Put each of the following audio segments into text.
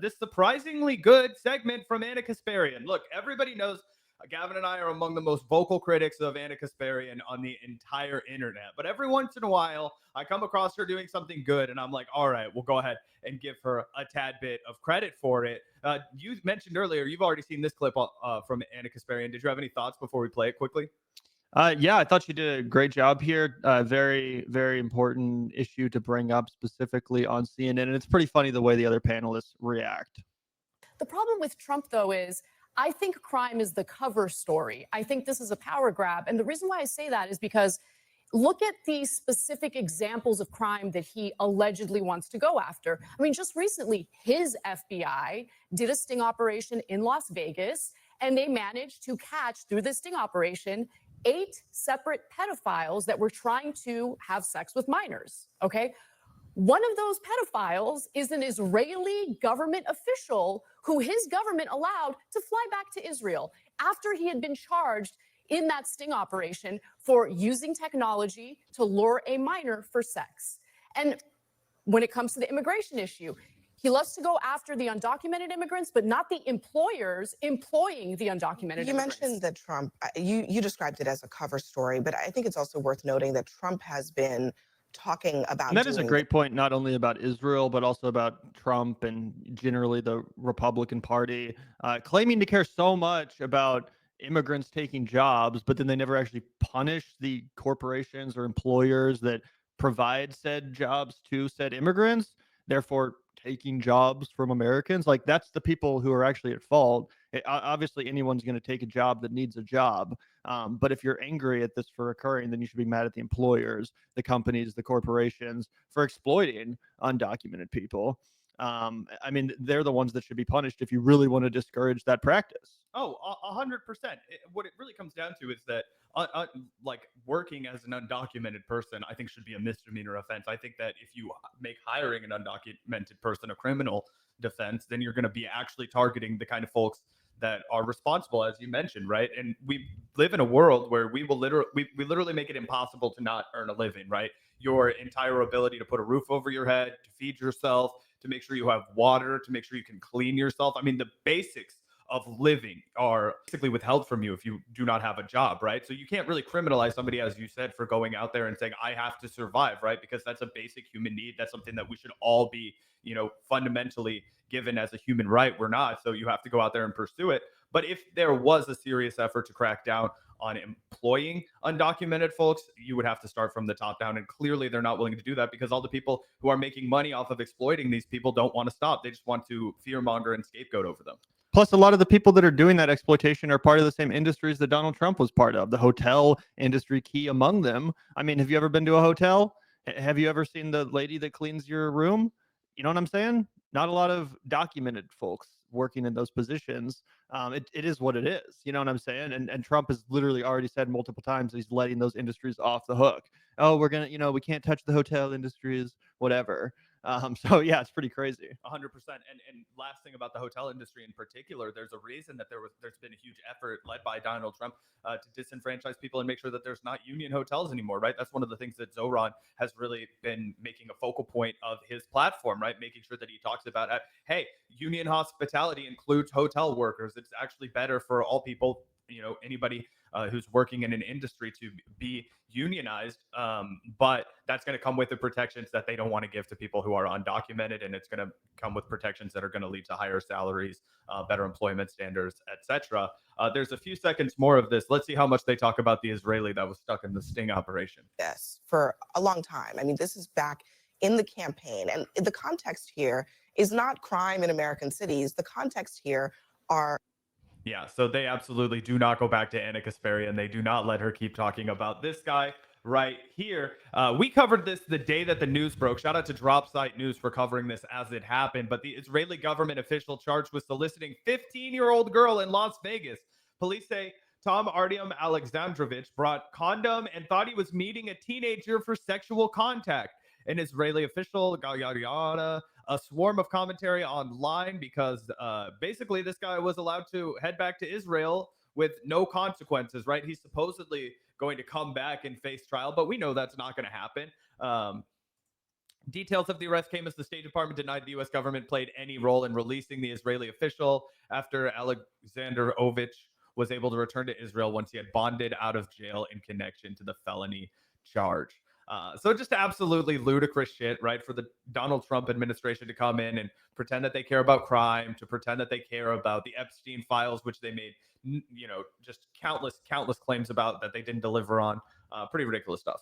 this surprisingly good segment from Ana Kasparian. Look, everybody knows Gavin and I are among the most vocal critics of Ana Kasparian on the entire internet. But every once in a while, I come across her doing something good, and I'm like, all right, we'll go ahead and give her a tad bit of credit for it. You mentioned earlier, you've already seen this clip from Ana Kasparian. Did you have any thoughts before we play it quickly? Yeah, I thought she did a great job here. Very, very important issue to bring up specifically on CNN. And it's pretty funny the way the other panelists react. The problem with Trump, though, is I think crime is the cover story. I think this is a power grab. And the reason why I say that is because look at the specific examples of crime that he allegedly wants to go after. I mean, just recently, his FBI did a sting operation in Las Vegas, and they managed to catch, through this sting operation, 8 separate pedophiles that were trying to have sex with minors, okay? One of those pedophiles is an Israeli government official who his government allowed to fly back to Israel after he had been charged in that sting operation for using technology to lure a minor for sex. And when it comes to the immigration issue, he loves to go after the undocumented immigrants, but not the employers employing the undocumented You immigrants. mentioned that Trump, you described it as a cover story, but I think it's also worth noting that Trump has been talking about. And that is a great point, not only about Israel, but also about Trump and generally the Republican Party, claiming to care so much about immigrants taking jobs, but then they never actually punish the corporations or employers that provide said jobs to said immigrants, therefore taking jobs from Americans. Like, that's the people who are actually at fault. Obviously, anyone's going to take a job that needs a job. But if you're angry at this for occurring, then you should be mad at the employers, the companies, the corporations for exploiting undocumented people. I mean, they're the ones that should be punished if you really want to discourage that practice. Oh, 100%. What it really comes down to is that, like, working as an undocumented person, I think should be a misdemeanor offense. I think that if you make hiring an undocumented person a criminal defense, then you're going to be actually targeting the kind of folks that are responsible, as you mentioned, right? And we live in a world where we literally make it impossible to not earn a living, right? Your entire ability to put a roof over your head, to feed yourself, to make sure you have water, to make sure you can clean yourself. I mean, the basics of living are basically withheld from you if you do not have a job, right? So you can't really criminalize somebody, as you said, for going out there and saying, I have to survive, right? Because that's a basic human need. That's something that we should all be, fundamentally given as a human right. We're not. So you have to go out there and pursue it. But if there was a serious effort to crack down on employing undocumented folks, you would have to start from the top down. And clearly they're not willing to do that because all the people who are making money off of exploiting these people don't want to stop. They just want to fearmonger and scapegoat over them. Plus, a lot of the people that are doing that exploitation are part of the same industries that Donald Trump was part of, the hotel industry key among them. I mean, have you ever been to a hotel? Have you ever seen the lady that cleans your room? You know what I'm saying? Not a lot of documented folks working in those positions. It is what it is. You know what I'm saying? And Trump has literally already said multiple times he's letting those industries off the hook. Oh, we're going to, we can't touch the hotel industries, whatever. So yeah, it's pretty crazy. 100%. And last thing about the hotel industry in particular, there's a reason that there's been a huge effort led by Donald Trump to disenfranchise people and make sure that there's not union hotels anymore, right? That's one of the things that Zoran has really been making a focal point of his platform, right? Making sure that he talks about, hey, union hospitality includes hotel workers. It's actually better for all people, anybody who's working in an industry to be unionized, but that's going to come with the protections that they don't want to give to people who are undocumented, and it's going to come with protections that are going to lead to higher salaries, better employment standards, etc. There's a few seconds more of this. Let's see how much they talk about the Israeli that was stuck in the sting operation. Yes, for a long time. I mean, this is back in the campaign, and the context here is not crime in American cities. The context here are. Yeah, so they absolutely do not go back to Ana Kasparian. They do not let her keep talking about this guy right here. We covered this the day that the news broke. Shout out to Drop Site News for covering this as it happened. But the Israeli government official charged with soliciting 15-year-old girl in Las Vegas. Police say Tom Artyom Alexandrovich brought condom and thought he was meeting a teenager for sexual contact. An Israeli official, a swarm of commentary online because basically this guy was allowed to head back to Israel with no consequences, right? He's supposedly going to come back and face trial, but we know that's not going to happen. Details of the arrest came as the State Department denied the U.S. government played any role in releasing the Israeli official after Alexander Ovich was able to return to Israel once he had bonded out of jail in connection to the felony charge. So just absolutely ludicrous shit, right? For the Donald Trump administration to come in and pretend that they care about crime, to pretend that they care about the Epstein files, which they made, just countless claims about that they didn't deliver on. Pretty ridiculous stuff.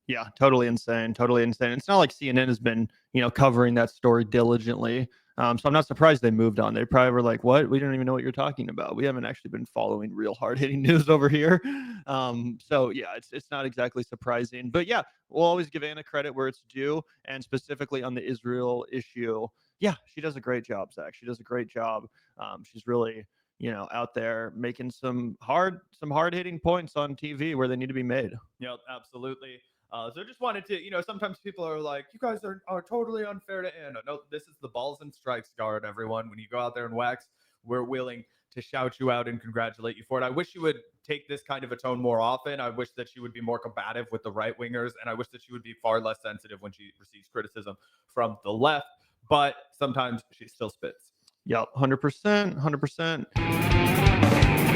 Yeah, totally insane. Totally insane. It's not like CNN has been, covering that story diligently. So I'm not surprised they moved on. They probably were like, what? We don't even know what you're talking about. We haven't actually been following real hard-hitting news over here. So yeah, it's not exactly surprising. But yeah, we'll always give Anna credit where it's due. And specifically on the Israel issue, yeah, she does a great job, Zach. She does a great job. She's really, out there making some hard-hitting points on TV where they need to be made. Yep, absolutely. So just wanted to, sometimes people are like, you guys are totally unfair to Anna. No, this is the balls and strikes guard, everyone. When you go out there and wax, we're willing to shout you out and congratulate you for it. I wish you would take this kind of a tone more often. I wish that she would be more combative with the right wingers, and I wish that she would be far less sensitive when she receives criticism from the left. But sometimes she still spits. Yep, 100%, 100%.